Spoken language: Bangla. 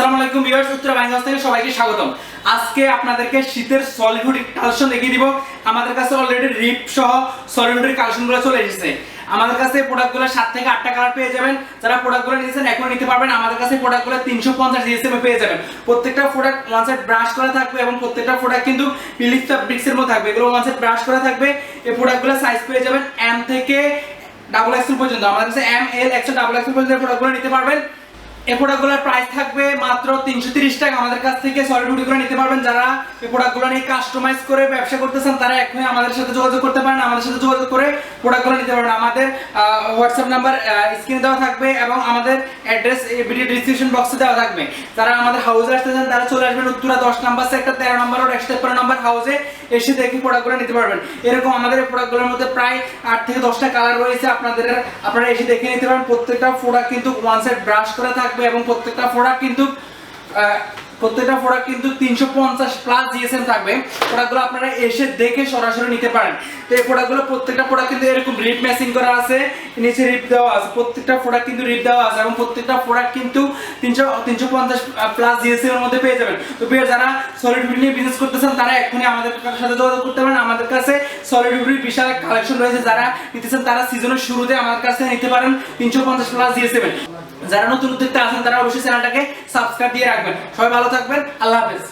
আসসালামু আলাইকুম ভিউয়ার্স, উত্তরা বাইঙ্গাস থেকে সবাইকে স্বাগতম। আজকে আপনাদেরকে শীতের সলিড হুডি কালেকশন দেখিয়ে দিব। আমাদের কাছে অলরেডি রিপ সহ সলিড হুডি কালেকশনগুলো চলে এসেছে। আমাদের কাছে প্রোডাক্টগুলো 7 থেকে 8টা কালার পেয়ে যাবেন। যারা প্রোডাক্টগুলো নিয়েছেন এখন নিতে পারবেন। আমাদের কাছে প্রোডাক্টগুলো 350 জিএসএম পেয়ে যাবেন। প্রত্যেকটা প্রোডাক্ট ওয়ান সাইড ব্রাশ করা থাকবে এবং প্রত্যেকটা প্রোডাক্ট কিন্তু ফিলিপস ফ্যাব্রিক্সের মধ্যে থাকবে। এগুলো ওয়ান সাইড ব্রাশ করা থাকবে। এই প্রোডাক্টগুলো সাইজ পেয়ে যাবেন এম থেকে ডাবল এক্সেল পর্যন্ত। আমাদের কাছে M L XL double XL পর্যন্ত প্রোডাক্টগুলো নিতে পারবেন। এই প্রোডাক্টগুলোর প্রাইস থাকবে মাত্র 330 টাকা। আমাদের কাছ থেকে সলিড হুডিগুলো নিতে পারবেন। যারা এই প্রোডাক্টগুলো নিয়ে কাস্টমাইজ করে ব্যবসা করতেছেন তারা এখনই আমাদের সাথে যোগাযোগ করতে পারেন। আমাদের সাথে যোগাযোগ করে প্রোডাক্টগুলো নিতে পারবেন। আমাদের হোয়াটসঅ্যাপ নাম্বার স্ক্রিনে দেওয়া থাকবে এবং আমাদের অ্যাড্রেস এই ভিডিও ডেসক্রিপশন বক্সে দেওয়া থাকবে। যারা আমাদের হাউসে আসতে চান তারা চলে আসবেন উত্তরা 10 নাম্বার সেক্টর 13 নম্বর রোড 153 নম্বর হাউসে এসে দেখে প্রোডাক্টগুলো নিতে পারবেন। এরকম আমাদের এই প্রোডাক্টগুলোর মধ্যে প্রায় 8 থেকে 10টা কালার রয়েছে। আপনারা এসে দেখে নিতে পারেন। প্রত্যেকটা প্রোডাক্ট কিন্তু ওয়ান সাইড ব্রাশ করা থাকবে এবং প্রত্যেকটা প্রোডাক্ট কিন্তু 350 প্লাস জিএসএম থাকবে। প্রোডাক্টগুলো আপনারা এসে দেখে সরাসরি নিতে পারেন। তো এই প্রোডাক্টগুলো প্রত্যেকটা প্রোডাক্ট কিন্তু এরকম রিপ ম্যাচিং করা আছে, নিচে রিপ দেওয়া আছে। প্রত্যেকটা প্রোডাক্ট কিন্তু রিপ দেওয়া আছে এবং প্রত্যেকটা প্রোডাক্ট কিন্তু 350 প্লাস জিএসএম এর মধ্যে পেয়ে যাবেন। তো যারা সলিড হুড নিয়ে বিজনেস করতেছেন তারা এখনই আমাদের সাথে যোগাযোগ করতে পারেন। আমাদের কাছে সলিড হুডের বিশাল কালেকশন রয়েছে। যারা নিতেছেন তারা সিজনের শুরুতে আমাদের কাছে নিতে পারেন 350 প্লাস জিএসএম। যারা নতুন উদ্যোক্তা আছেন তারা অবশ্যই চ্যানেলটাকে সাবস্ক্রাইব দিয়ে রাখবেন। সবাই ভালো থাকবেন। আল্লাহ হাফেজ।